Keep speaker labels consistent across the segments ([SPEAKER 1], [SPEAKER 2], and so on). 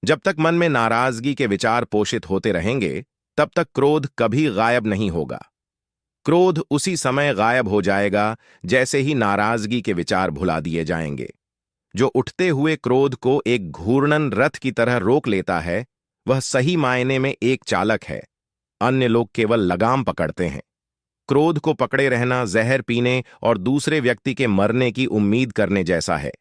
[SPEAKER 1] जब तक मन में नाराजगी के विचार पोषित होते रहेंगे, तब तक क्रोध कभी गायब नहीं होगा। क्रोध उसी समय गायब हो जाएगा जैसे ही नाराजगी के विचार भुला दिए जाएंगे। जो उठते हुए क्रोध को एक घूर्णन रथ की तरह रोक लेता है, वह सही मायने में एक चालक है। अन्य लोग केवल लगाम पकड़ते हैं। क्रोध को पकड़े रहना जहर पीने और दूसरे व्यक्ति के मरने की उम्मीद करने जैसा है।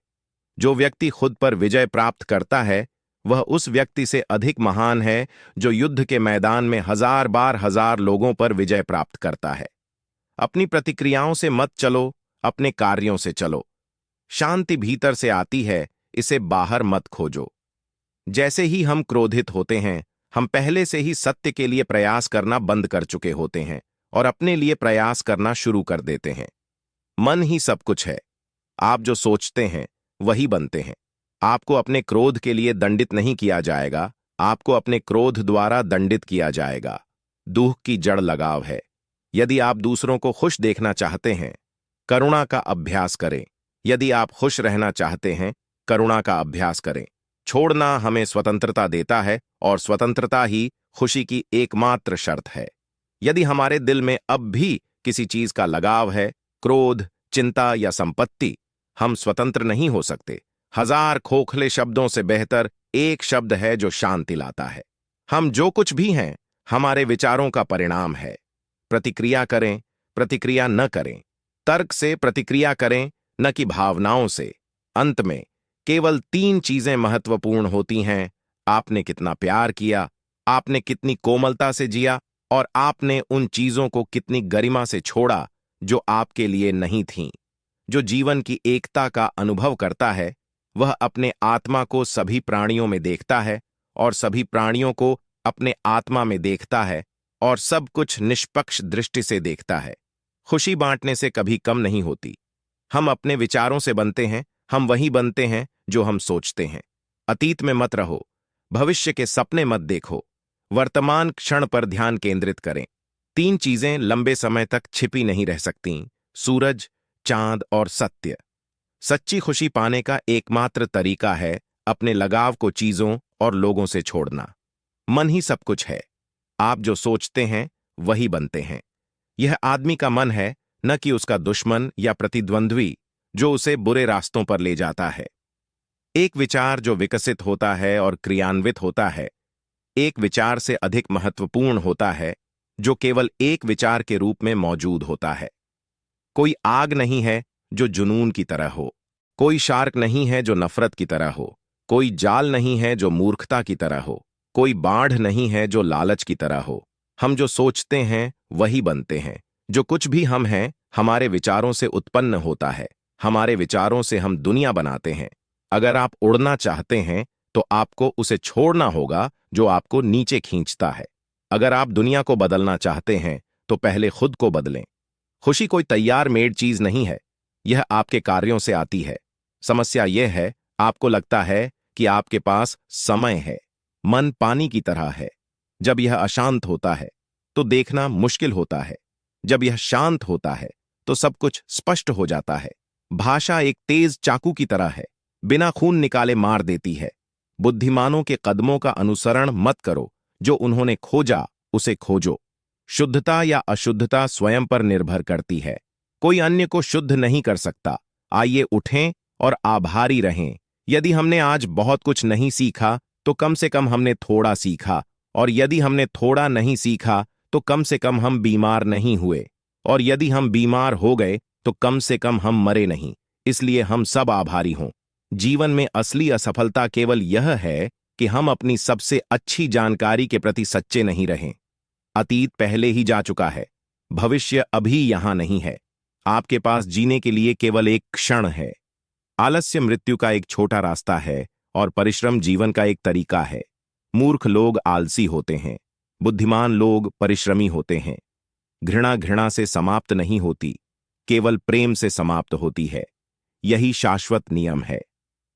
[SPEAKER 1] जो व्यक्ति खुद पर विजय प्राप्त करता है, वह उस व्यक्ति से अधिक महान है जो युद्ध के मैदान में हजार बार हजार लोगों पर विजय प्राप्त करता है। अपनी प्रतिक्रियाओं से मत चलो, अपने कार्यों से चलो। शांति भीतर से आती है, इसे बाहर मत खोजो। जैसे ही हम क्रोधित होते हैं, हम पहले से ही सत्य के लिए प्रयास करना बंद कर चुके होते हैं और अपने लिए प्रयास करना शुरू कर देते हैं। मन ही सब कुछ है। आप जो सोचते हैं वही बनते हैं। आपको अपने क्रोध के लिए दंडित नहीं किया जाएगा, आपको अपने क्रोध द्वारा दंडित किया जाएगा। दुख की जड़ लगाव है। यदि आप दूसरों को खुश देखना चाहते हैं, करुणा का अभ्यास करें। यदि आप खुश रहना चाहते हैं, करुणा का अभ्यास करें। छोड़ना हमें स्वतंत्रता देता है और स्वतंत्रता ही खुशी की एकमात्र शर्त है। यदि हमारे दिल में अब भी किसी चीज का लगाव है, क्रोध, चिंता या संपत्ति, हम स्वतंत्र नहीं हो सकते। हजार खोखले शब्दों से बेहतर एक शब्द है जो शांति लाता है। हम जो कुछ भी हैं, हमारे विचारों का परिणाम है। प्रतिक्रिया करें, प्रतिक्रिया न करें। तर्क से प्रतिक्रिया करें, न कि भावनाओं से। अंत में केवल 3 चीजें महत्वपूर्ण होती हैं: आपने कितना प्यार किया, आपने कितनी कोमलता से जिया और आपने उन चीजों को कितनी गरिमा से छोड़ा जो आपके लिए नहीं थीं। जो जीवन की एकता का अनुभव करता है, वह अपने आत्मा को सभी प्राणियों में देखता है और सभी प्राणियों को अपने आत्मा में देखता है और सब कुछ निष्पक्ष दृष्टि से देखता है। खुशी बांटने से कभी कम नहीं होती। हम अपने विचारों से बनते हैं, हम वही बनते हैं जो हम सोचते हैं। अतीत में मत रहो, भविष्य के सपने मत देखो, वर्तमान क्षण पर ध्यान केंद्रित करें। 3 चीजें लंबे समय तक छिपी नहीं रह सकतीं: सूरज, चांद और सत्य। सच्ची खुशी पाने का एकमात्र तरीका है अपने लगाव को चीजों और लोगों से छोड़ना। मन ही सब कुछ है। आप जो सोचते हैं वही बनते हैं। यह आदमी का मन है, न कि उसका दुश्मन या प्रतिद्वंद्वी जो उसे बुरे रास्तों पर ले जाता है। एक विचार जो विकसित होता है और क्रियान्वित होता है, एक विचार से अधिक महत्वपूर्ण होता है जो केवल एक विचार के रूप में मौजूद होता है। कोई आग नहीं है जो जुनून की तरह हो, कोई शार्क नहीं है जो नफरत की तरह हो, कोई जाल नहीं है जो मूर्खता की तरह हो, कोई बाढ़ नहीं है जो लालच की तरह हो। हम जो सोचते हैं वही बनते हैं। जो कुछ भी हम हैं, हमारे विचारों से उत्पन्न होता है। हमारे विचारों से हम दुनिया बनाते हैं। अगर आप उड़ना चाहते हैं तो आपको उसे छोड़ना होगा जो आपको नीचे खींचता है। अगर आप दुनिया को बदलना चाहते हैं तो पहले खुद को बदलें। खुशी कोई तैयार मेड चीज नहीं है, यह आपके कार्यों से आती है। समस्या यह है, आपको लगता है कि आपके पास समय है। मन पानी की तरह है। जब यह अशांत होता है तो देखना मुश्किल होता है। जब यह शांत होता है तो सब कुछ स्पष्ट हो जाता है। भाषा एक तेज चाकू की तरह है, बिना खून निकाले मार देती है। बुद्धिमानों के कदमों का अनुसरण मत करो, जो उन्होंने खोजा उसे खोजो। शुद्धता या अशुद्धता स्वयं पर निर्भर करती है। कोई अन्य को शुद्ध नहीं कर सकता। आइए उठें और आभारी रहें। यदि हमने आज बहुत कुछ नहीं सीखा तो कम से कम हमने थोड़ा सीखा, और यदि हमने थोड़ा नहीं सीखा तो कम से कम हम बीमार नहीं हुए, और यदि हम बीमार हो गए तो कम से कम हम मरे नहीं। इसलिए हम सब आभारी हों। जीवन में असली असफलता केवल यह है कि हम अपनी सबसे अच्छी जानकारी के प्रति सच्चे नहीं रहें। अतीत पहले ही जा चुका है, भविष्य अभी यहां नहीं है। आपके पास जीने के लिए केवल एक क्षण है। आलस्य मृत्यु का एक छोटा रास्ता है और परिश्रम जीवन का एक तरीका है। मूर्ख लोग आलसी होते हैं, बुद्धिमान लोग परिश्रमी होते हैं। घृणा घृणा से समाप्त नहीं होती, केवल प्रेम से समाप्त होती है। यही शाश्वत नियम है।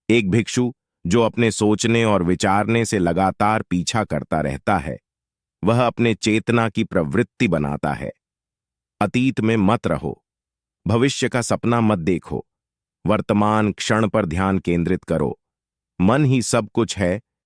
[SPEAKER 1] एक भिक्षु जो अपने सोचने और विचारने से लगातार पीछा करता रहता है, वह अपने चेतना की प्रवृत्ति बनाता है। अतीत में मत रहो, भविष्य का सपना मत देखो, वर्तमान क्षण पर ध्यान केंद्रित करो। मन ही सब कुछ है